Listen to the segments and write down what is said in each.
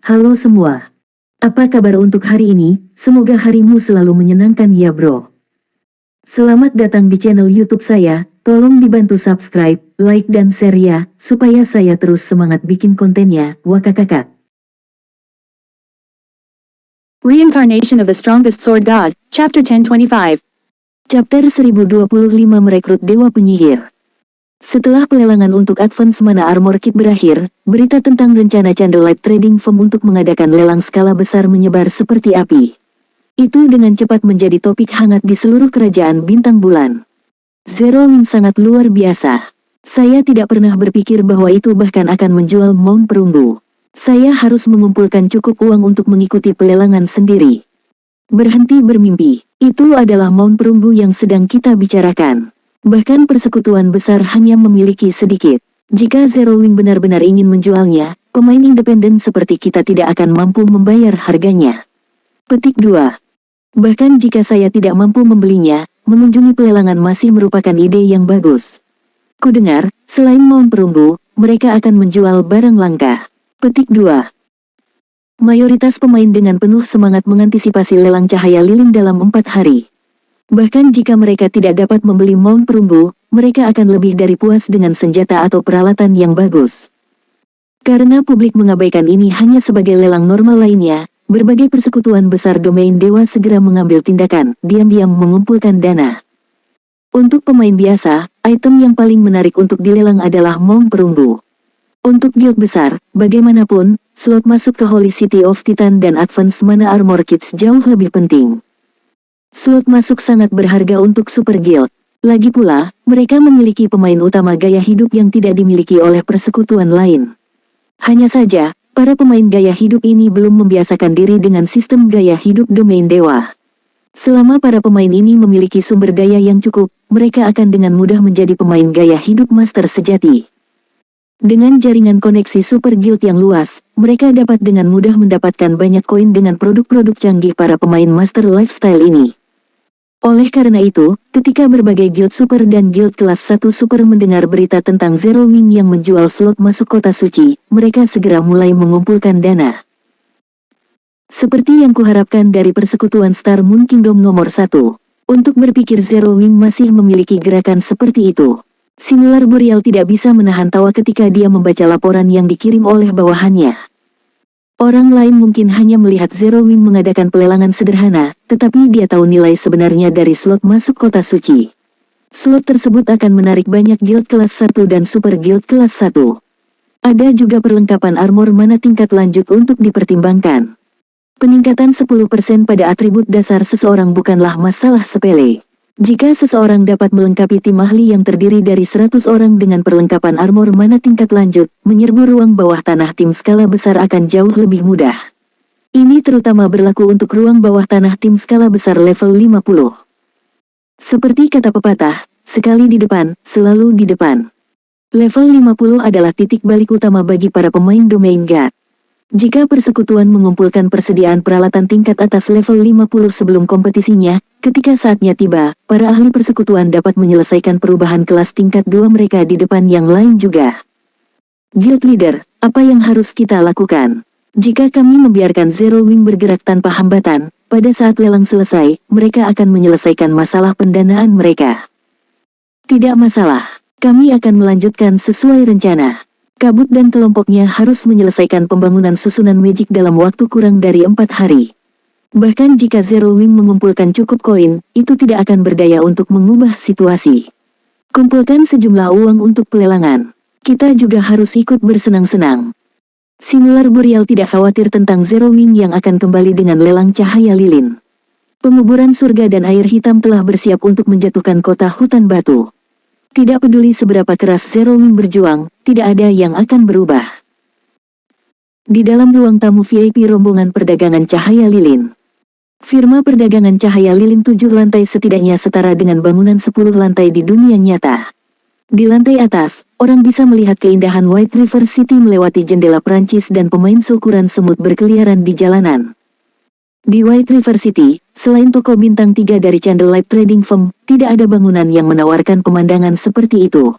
Halo semua. Apa kabar untuk hari ini? Semoga harimu selalu menyenangkan ya bro. Selamat datang di channel YouTube saya. Tolong dibantu subscribe, like dan share ya, supaya saya terus semangat bikin kontennya. Wakakakak. Reincarnation of the Strongest Sword God, Chapter 1025. Chapter 1025 Merekrut Dewa Penyihir. Setelah pelelangan untuk Advance Mana Armor Kit berakhir, berita tentang rencana Candlelight Trading Firm untuk mengadakan lelang skala besar menyebar seperti api. Itu dengan cepat menjadi topik hangat di seluruh kerajaan bintang bulan. Zero Wing sangat luar biasa. Saya tidak pernah berpikir bahwa itu bahkan akan menjual Mount Perunggu. Saya harus mengumpulkan cukup uang untuk mengikuti pelelangan sendiri. Berhenti bermimpi, itu adalah Mount Perunggu yang sedang kita bicarakan. Bahkan persekutuan besar hanya memiliki sedikit. Jika Zero Wing benar-benar ingin menjualnya, pemain independen seperti kita tidak akan mampu membayar harganya. Petik 2. Bahkan jika saya tidak mampu membelinya, mengunjungi pelelangan masih merupakan ide yang bagus. Kudengar, selain Mount Perunggu, mereka akan menjual barang langka. Petik 2. Mayoritas pemain dengan penuh semangat mengantisipasi lelang cahaya lilin dalam 4 hari. Bahkan jika mereka tidak dapat membeli Mount Perunggu, mereka akan lebih dari puas dengan senjata atau peralatan yang bagus. Karena publik mengabaikan ini hanya sebagai lelang normal lainnya, berbagai persekutuan besar domain dewa segera mengambil tindakan, diam-diam mengumpulkan dana. Untuk pemain biasa, item yang paling menarik untuk dilelang adalah Mount Perunggu. Untuk guild besar, bagaimanapun, slot masuk ke Holy City of Titan dan Advance Mana Armor Kits jauh lebih penting. Slot masuk sangat berharga untuk Super Guild. Lagi pula, mereka memiliki pemain utama gaya hidup yang tidak dimiliki oleh persekutuan lain. Hanya saja, para pemain gaya hidup ini belum membiasakan diri dengan sistem gaya hidup domain dewa. Selama para pemain ini memiliki sumber daya yang cukup, mereka akan dengan mudah menjadi pemain gaya hidup master sejati. Dengan jaringan koneksi Super Guild yang luas, mereka dapat dengan mudah mendapatkan banyak koin dengan produk-produk canggih para pemain master lifestyle ini. Oleh karena itu, ketika berbagai guild super dan guild kelas 1 super mendengar berita tentang Zero Wing yang menjual slot masuk kota suci, mereka segera mulai mengumpulkan dana. Seperti yang kuharapkan dari persekutuan Star Moon Kingdom nomor 1. Untuk berpikir Zero Wing masih memiliki gerakan seperti itu. Singular Boreal tidak bisa menahan tawa ketika dia membaca laporan yang dikirim oleh bawahannya. Orang lain mungkin hanya melihat Zero Wing mengadakan pelelangan sederhana, tetapi dia tahu nilai sebenarnya dari slot masuk kota suci. Slot tersebut akan menarik banyak guild kelas 1 dan super guild kelas 1. Ada juga perlengkapan armor mana tingkat lanjut untuk dipertimbangkan. Peningkatan 10% pada atribut dasar seseorang bukanlah masalah sepele. Jika seseorang dapat melengkapi tim ahli yang terdiri dari 100 orang dengan perlengkapan armor mana tingkat lanjut, menyerbu ruang bawah tanah tim skala besar akan jauh lebih mudah. Ini terutama berlaku untuk ruang bawah tanah tim skala besar level 50. Seperti kata pepatah, sekali di depan, selalu di depan. Level 50 adalah titik balik utama bagi para pemain domain God. Jika persekutuan mengumpulkan persediaan peralatan tingkat atas level 50 sebelum kompetisinya, ketika saatnya tiba, para ahli persekutuan dapat menyelesaikan perubahan kelas tingkat 2 mereka di depan yang lain juga. Guild Leader, apa yang harus kita lakukan? Jika kami membiarkan Zero Wing bergerak tanpa hambatan, pada saat lelang selesai, mereka akan menyelesaikan masalah pendanaan mereka. Tidak masalah, kami akan melanjutkan sesuai rencana. Kabut dan kelompoknya harus menyelesaikan pembangunan susunan magic dalam waktu kurang dari 4 hari. Bahkan jika Zero Wing mengumpulkan cukup koin, itu tidak akan berdaya untuk mengubah situasi. Kumpulkan sejumlah uang untuk pelelangan. Kita juga harus ikut bersenang-senang. Singular Boreal tidak khawatir tentang Zero Wing yang akan kembali dengan lelang cahaya lilin. Penguburan surga dan air hitam telah bersiap untuk menjatuhkan kota hutan batu. Tidak peduli seberapa keras Zero Wing berjuang, tidak ada yang akan berubah. Di dalam ruang tamu VIP rombongan perdagangan cahaya lilin. Firma perdagangan cahaya lilin 7 lantai setidaknya setara dengan bangunan 10 lantai di dunia nyata. Di lantai atas, orang bisa melihat keindahan White River City melewati jendela Prancis dan pemain seukuran semut berkeliaran di jalanan. Di White River City, selain toko bintang 3 dari Candlelight Trading Firm, tidak ada bangunan yang menawarkan pemandangan seperti itu.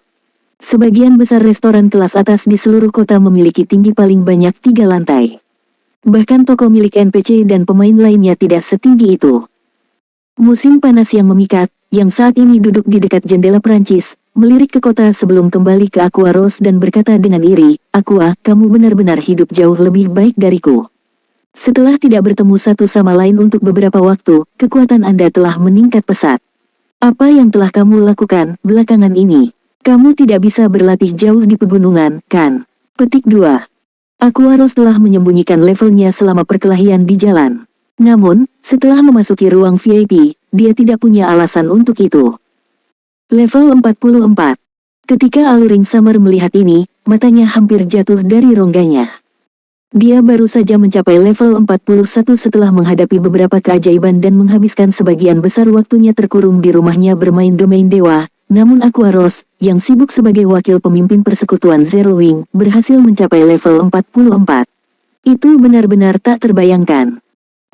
Sebagian besar restoran kelas atas di seluruh kota memiliki tinggi paling banyak 3 lantai. Bahkan toko milik NPC dan pemain lainnya tidak setinggi itu. Musim panas yang memikat, yang saat ini duduk di dekat jendela Perancis, melirik ke kota sebelum kembali ke Aqua Rose dan berkata dengan iri, "Aqua, kamu benar-benar hidup jauh lebih baik dariku. Setelah tidak bertemu satu sama lain untuk beberapa waktu, kekuatan Anda telah meningkat pesat. Apa yang telah kamu lakukan belakangan ini? Kamu tidak bisa berlatih jauh di pegunungan, kan?" Petik 2. Aqua Rose telah menyembunyikan levelnya selama perkelahian di jalan. Namun, setelah memasuki ruang VIP, dia tidak punya alasan untuk itu. Level 44. Ketika Alluring Summer melihat ini, matanya hampir jatuh dari rongganya. Dia baru saja mencapai level 41 setelah menghadapi beberapa keajaiban dan menghabiskan sebagian besar waktunya terkurung di rumahnya bermain domain dewa. Namun Aqua Rose, yang sibuk sebagai wakil pemimpin persekutuan Zero Wing, berhasil mencapai level 44. Itu benar-benar tak terbayangkan.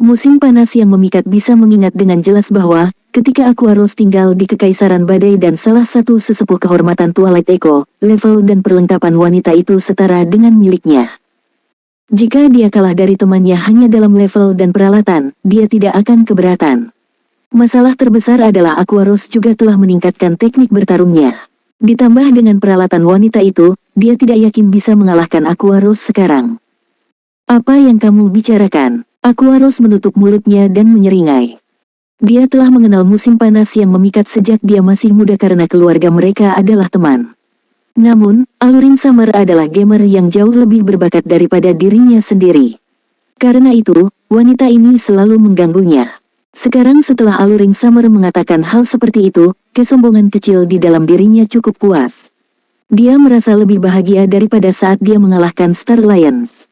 Musim panas yang memikat bisa mengingat dengan jelas bahwa, ketika Aqua Rose tinggal di Kekaisaran Badai dan salah satu sesepuh kehormatan Twilight Echo, level dan perlengkapan wanita itu setara dengan miliknya. Jika dia kalah dari temannya hanya dalam level dan peralatan, dia tidak akan keberatan. Masalah terbesar adalah Aqua Rose juga telah meningkatkan teknik bertarungnya. Ditambah dengan peralatan wanita itu, dia tidak yakin bisa mengalahkan Aqua Rose sekarang. "Apa yang kamu bicarakan?" Aqua Rose menutup mulutnya dan menyeringai. Dia telah mengenal musim panas yang memikat sejak dia masih muda karena keluarga mereka adalah teman. Namun, Alluring Summer adalah gamer yang jauh lebih berbakat daripada dirinya sendiri. Karena itu, wanita ini selalu mengganggunya. Sekarang setelah Alluring Summer mengatakan hal seperti itu, kesombongan kecil di dalam dirinya cukup puas. Dia merasa lebih bahagia daripada saat dia mengalahkan Star Lions.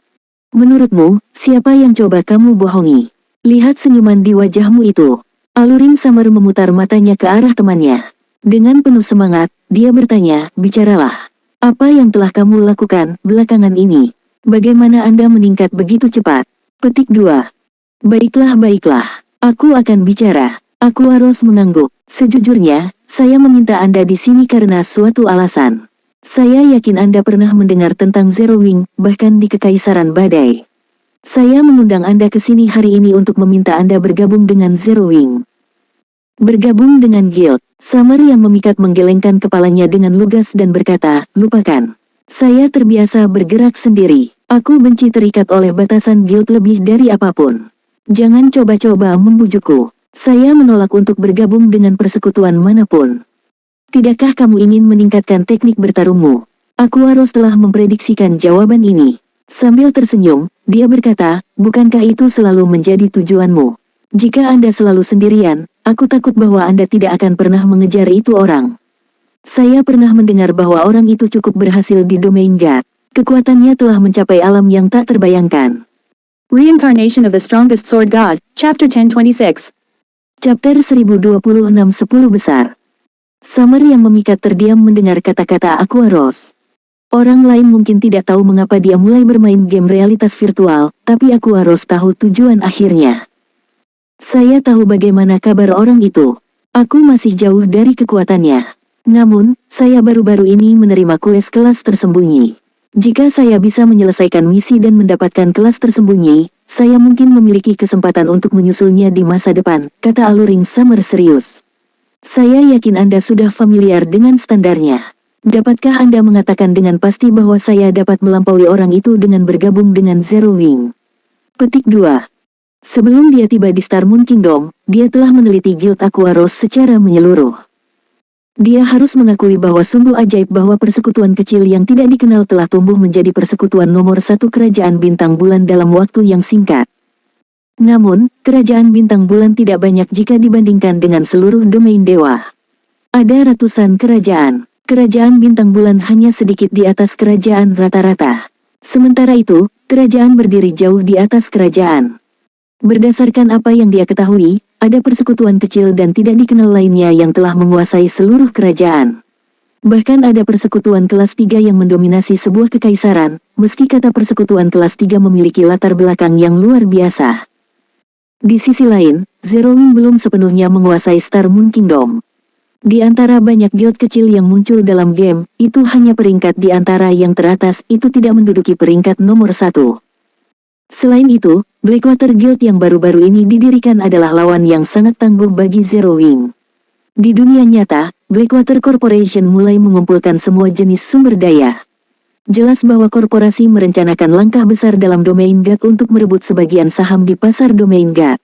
"Menurutmu, siapa yang coba kamu bohongi? Lihat senyuman di wajahmu itu." Alluring Summer memutar matanya ke arah temannya. Dengan penuh semangat, dia bertanya, "Bicaralah. Apa yang telah kamu lakukan belakangan ini? Bagaimana Anda meningkat begitu cepat?" Petik 2. Baiklah. Aku akan bicara." Aqua Rose mengangguk. "Sejujurnya, saya meminta Anda di sini karena suatu alasan. Saya yakin Anda pernah mendengar tentang Zero Wing, bahkan di Kekaisaran Badai. Saya mengundang Anda ke sini hari ini untuk meminta Anda bergabung dengan Zero Wing." "Bergabung dengan Guild?" Summer yang memikat menggelengkan kepalanya dengan lugas dan berkata, "Lupakan. Saya terbiasa bergerak sendiri. Aku benci terikat oleh batasan Guild lebih dari apapun. Jangan coba-coba membujukku. Saya menolak untuk bergabung dengan persekutuan manapun." "Tidakkah kamu ingin meningkatkan teknik bertarungmu?" Aqua Rose telah memprediksikan jawaban ini. Sambil tersenyum, dia berkata, "Bukankah itu selalu menjadi tujuanmu? Jika Anda selalu sendirian, aku takut bahwa Anda tidak akan pernah mengejar itu orang. Saya pernah mendengar bahwa orang itu cukup berhasil di domain God. Kekuatannya telah mencapai alam yang tak terbayangkan." Reincarnation of the Strongest Sword God, Chapter 1026. Chapter 1026 10 besar. Summer yang memikat terdiam mendengar kata-kata Aqua Rose. Orang lain mungkin tidak tahu mengapa dia mulai bermain game realitas virtual, tapi Aqua Rose tahu tujuan akhirnya. "Saya tahu bagaimana kabar orang itu. Aku masih jauh dari kekuatannya. Namun, saya baru-baru ini menerima kues kelas tersembunyi. Jika saya bisa menyelesaikan misi dan mendapatkan kelas tersembunyi, saya mungkin memiliki kesempatan untuk menyusulnya di masa depan," kata Alluring Summer serius. "Saya yakin Anda sudah familiar dengan standarnya. Dapatkah Anda mengatakan dengan pasti bahwa saya dapat melampaui orang itu dengan bergabung dengan Zero Wing?" Petik 2. Sebelum dia tiba di Star Moon Kingdom, dia telah meneliti Guild Aqua Rose secara menyeluruh. Dia harus mengakui bahwa sungguh ajaib bahwa persekutuan kecil yang tidak dikenal telah tumbuh menjadi persekutuan nomor satu kerajaan bintang bulan dalam waktu yang singkat. Namun, kerajaan bintang bulan tidak banyak jika dibandingkan dengan seluruh domain dewa. Ada ratusan kerajaan. Kerajaan bintang bulan hanya sedikit di atas kerajaan rata-rata. Sementara itu, kerajaan berdiri jauh di atas kerajaan. Berdasarkan apa yang dia ketahui, ada persekutuan kecil dan tidak dikenal lainnya yang telah menguasai seluruh kerajaan. Bahkan ada persekutuan kelas 3 yang mendominasi sebuah kekaisaran, meski kata persekutuan kelas 3 memiliki latar belakang yang luar biasa. Di sisi lain, Zero Wing belum sepenuhnya menguasai Star Moon Kingdom. Di antara banyak guild kecil yang muncul dalam game, itu hanya peringkat di antara yang teratas itu tidak menduduki peringkat nomor 1. Selain itu, Blackwater Guild yang baru-baru ini didirikan adalah lawan yang sangat tangguh bagi Zero Wing. Di dunia nyata, Blackwater Corporation mulai mengumpulkan semua jenis sumber daya. Jelas bahwa korporasi merencanakan langkah besar dalam domain GAT untuk merebut sebagian saham di pasar domain GAT.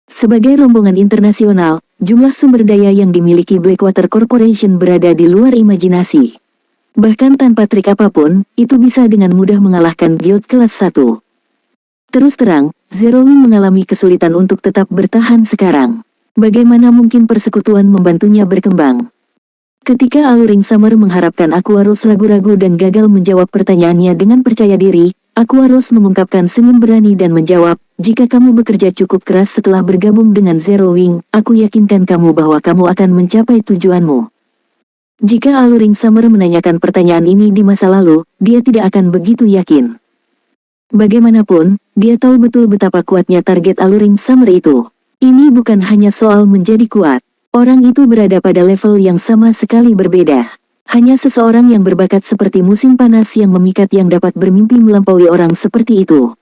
Sebagai rombongan internasional, jumlah sumber daya yang dimiliki Blackwater Corporation berada di luar imajinasi. Bahkan tanpa trik apapun, itu bisa dengan mudah mengalahkan guild kelas 1. Terus terang, Zero Wing mengalami kesulitan untuk tetap bertahan sekarang. Bagaimana mungkin persekutuan membantunya berkembang? Ketika Alluring Summer mengharapkan Aquaros ragu-ragu dan gagal menjawab pertanyaannya dengan percaya diri, Aquaros mengungkapkan senyum berani dan menjawab, "Jika kamu bekerja cukup keras setelah bergabung dengan Zero Wing, aku yakinkan kamu bahwa kamu akan mencapai tujuanmu." Jika Alluring Summer menanyakan pertanyaan ini di masa lalu, dia tidak akan begitu yakin. Bagaimanapun, dia tahu betul betapa kuatnya target Alluring Summer itu. Ini bukan hanya soal menjadi kuat. Orang itu berada pada level yang sama sekali berbeda. Hanya seseorang yang berbakat seperti musim panas yang memikat yang dapat bermimpi melampaui orang seperti itu.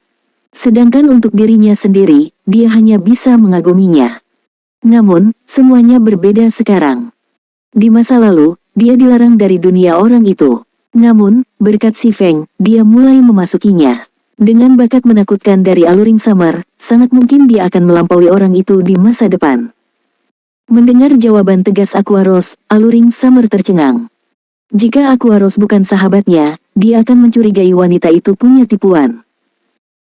Sedangkan untuk dirinya sendiri, dia hanya bisa mengaguminya. Namun, semuanya berbeda sekarang. Di masa lalu, dia dilarang dari dunia orang itu. Namun, berkat si Feng, dia mulai memasukinya. Dengan bakat menakutkan dari Alluring Summer, sangat mungkin dia akan melampaui orang itu di masa depan. Mendengar jawaban tegas Aquaros, Alluring Summer tercengang. Jika Aquaros bukan sahabatnya, dia akan mencurigai wanita itu punya tipuan.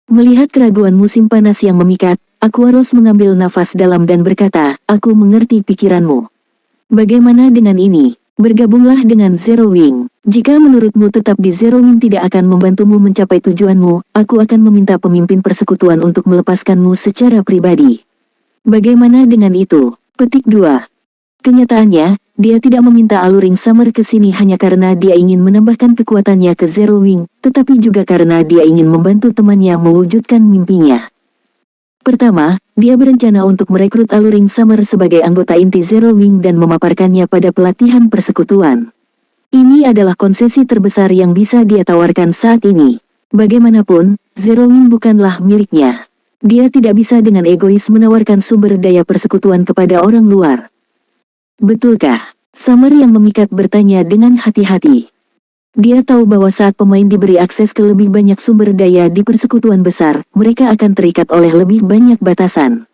Melihat keraguan musim panas yang memikat, Aquaros mengambil nafas dalam dan berkata, "Aku mengerti pikiranmu. Bagaimana dengan ini? Bergabunglah dengan Zero Wing. Jika menurutmu tetap di Zero Wing tidak akan membantumu mencapai tujuanmu, aku akan meminta pemimpin persekutuan untuk melepaskanmu secara pribadi." Bagaimana dengan itu? Petik 2. Kenyataannya, dia tidak meminta Alluring Summer ke sini hanya karena dia ingin menambahkan kekuatannya ke Zero Wing, tetapi juga karena dia ingin membantu temannya mewujudkan mimpinya. Pertama, dia berencana untuk merekrut Alluring Summer sebagai anggota inti Zero Wing dan memaparkannya pada pelatihan persekutuan. Ini adalah konsesi terbesar yang bisa dia tawarkan saat ini. Bagaimanapun, Zero Wing bukanlah miliknya. Dia tidak bisa dengan egois menawarkan sumber daya persekutuan kepada orang luar. Betulkah? Summer yang memikat bertanya dengan hati-hati. Dia tahu bahwa saat pemain diberi akses ke lebih banyak sumber daya di persekutuan besar, mereka akan terikat oleh lebih banyak batasan.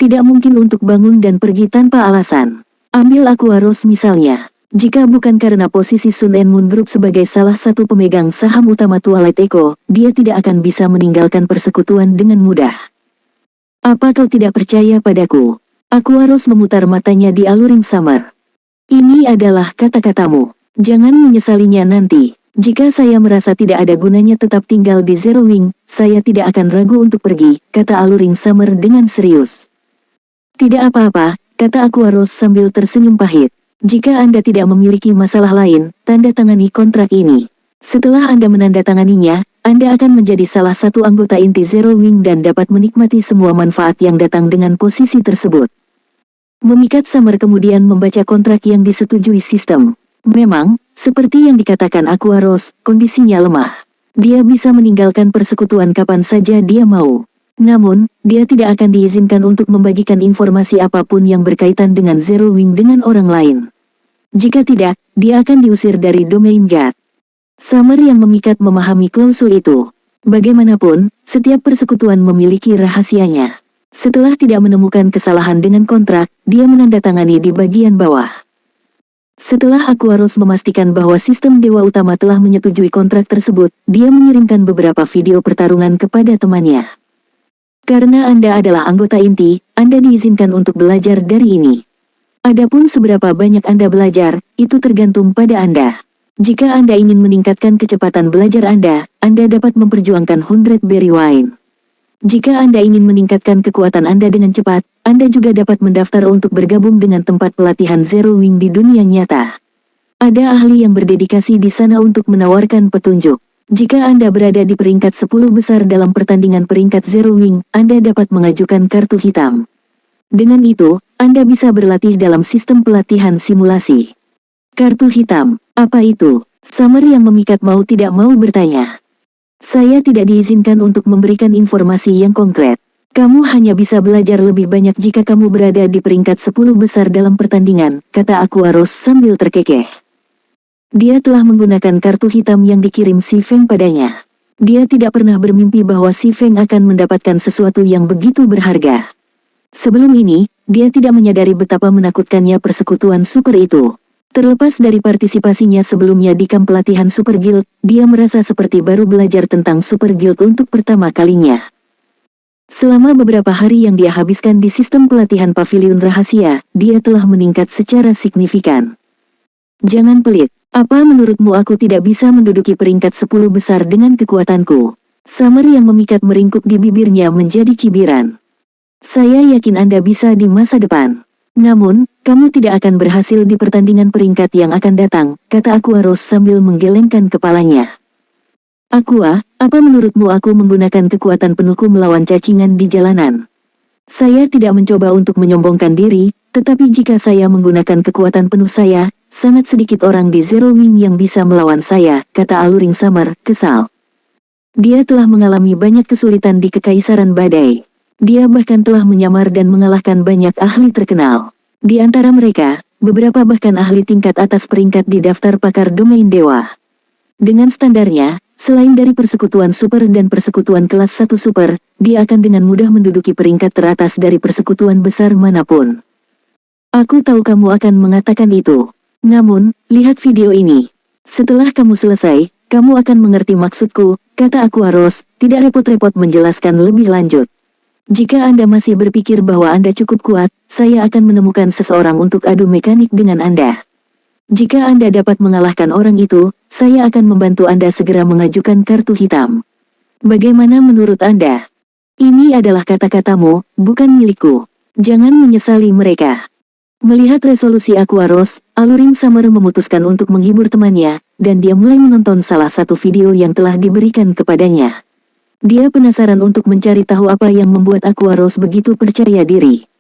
Tidak mungkin untuk bangun dan pergi tanpa alasan. Ambil Aquaros misalnya. Jika bukan karena posisi Sun and Moon Group sebagai salah satu pemegang saham utama Twilight Echo, dia tidak akan bisa meninggalkan persekutuan dengan mudah. "Apa kau tidak percaya padaku?" Aquaros memutar matanya di Alluring Summer. "Ini adalah kata-katamu. Jangan menyesalinya nanti. Jika saya merasa tidak ada gunanya tetap tinggal di Zero Wing, saya tidak akan ragu untuk pergi," kata Alluring Summer dengan serius. "Tidak apa-apa," kata Aquaros sambil tersenyum pahit. "Jika Anda tidak memiliki masalah lain, tanda tangani kontrak ini. Setelah Anda menandatanganinya, Anda akan menjadi salah satu anggota inti Zero Wing dan dapat menikmati semua manfaat yang datang dengan posisi tersebut." Memikat Summer kemudian membaca kontrak yang disetujui sistem. Memang, seperti yang dikatakan Aquaros, kondisinya lemah. Dia bisa meninggalkan persekutuan kapan saja dia mau. Namun, dia tidak akan diizinkan untuk membagikan informasi apapun yang berkaitan dengan Zero Wing dengan orang lain. Jika tidak, dia akan diusir dari domain GAT. Summer yang memikat memahami klausul itu. Bagaimanapun, setiap persekutuan memiliki rahasianya. Setelah tidak menemukan kesalahan dengan kontrak, dia menandatangani di bagian bawah. Setelah Aquaros memastikan bahwa sistem Dewa Utama telah menyetujui kontrak tersebut, dia mengirimkan beberapa video pertarungan kepada temannya. "Karena Anda adalah anggota inti, Anda diizinkan untuk belajar dari ini. Adapun seberapa banyak Anda belajar, itu tergantung pada Anda. Jika Anda ingin meningkatkan kecepatan belajar Anda dapat memperjuangkan 100 Berry Wine. Jika Anda ingin meningkatkan kekuatan Anda dengan cepat, Anda juga dapat mendaftar untuk bergabung dengan tempat pelatihan Zero Wing di dunia nyata. Ada ahli yang berdedikasi di sana untuk menawarkan petunjuk. Jika Anda berada di peringkat 10 besar dalam pertandingan peringkat Zero Wing, Anda dapat mengajukan kartu hitam. Dengan itu, Anda bisa berlatih dalam sistem pelatihan simulasi." Kartu hitam, apa itu? Summer yang memikat mau tidak mau bertanya. Saya tidak diizinkan untuk memberikan informasi yang konkret. Kamu hanya bisa belajar lebih banyak jika kamu berada di peringkat 10 besar dalam pertandingan, kata Aquaros sambil terkekeh. Dia telah menggunakan kartu hitam yang dikirim si Feng padanya. Dia tidak pernah bermimpi bahwa si Feng akan mendapatkan sesuatu yang begitu berharga. Sebelum ini, dia tidak menyadari betapa menakutkannya persekutuan super itu. Terlepas dari partisipasinya sebelumnya di kamp pelatihan Super Guild, dia merasa seperti baru belajar tentang Super Guild untuk pertama kalinya. Selama beberapa hari yang dia habiskan di sistem pelatihan pavilion rahasia, dia telah meningkat secara signifikan. Jangan pelit, apa menurutmu aku tidak bisa menduduki peringkat 10 besar dengan kekuatanku? Summer yang memikat meringkuk di bibirnya menjadi cibiran. Saya yakin Anda bisa di masa depan. Namun, kamu tidak akan berhasil di pertandingan peringkat yang akan datang, kata Aquaros sambil menggelengkan kepalanya. Aqua, apa menurutmu aku menggunakan kekuatan penuhku melawan cacingan di jalanan? Saya tidak mencoba untuk menyombongkan diri, tetapi jika saya menggunakan kekuatan penuh saya, sangat sedikit orang di Zero Wing yang bisa melawan saya, kata Aluring Summer, kesal. Dia telah mengalami banyak kesulitan di Kekaisaran Badai. Dia bahkan telah menyamar dan mengalahkan banyak ahli terkenal. Di antara mereka, beberapa bahkan ahli tingkat atas peringkat di daftar pakar domain dewa. Dengan standarnya, selain dari persekutuan super dan persekutuan kelas 1 super, dia akan dengan mudah menduduki peringkat teratas dari persekutuan besar manapun. Aku tahu kamu akan mengatakan itu. Namun, lihat video ini. Setelah kamu selesai, kamu akan mengerti maksudku, kata Aquaros, tidak repot-repot menjelaskan lebih lanjut. Jika Anda masih berpikir bahwa Anda cukup kuat, saya akan menemukan seseorang untuk adu mekanik dengan Anda. Jika Anda dapat mengalahkan orang itu, saya akan membantu Anda segera mengajukan kartu hitam. Bagaimana menurut Anda? Ini adalah kata-katamu, bukan milikku. Jangan menyesali mereka. Melihat resolusi Aquaros, Aluring Summer memutuskan untuk menghibur temannya, dan dia mulai menonton salah satu video yang telah diberikan kepadanya. Dia penasaran untuk mencari tahu apa yang membuat Aquaros begitu percaya diri.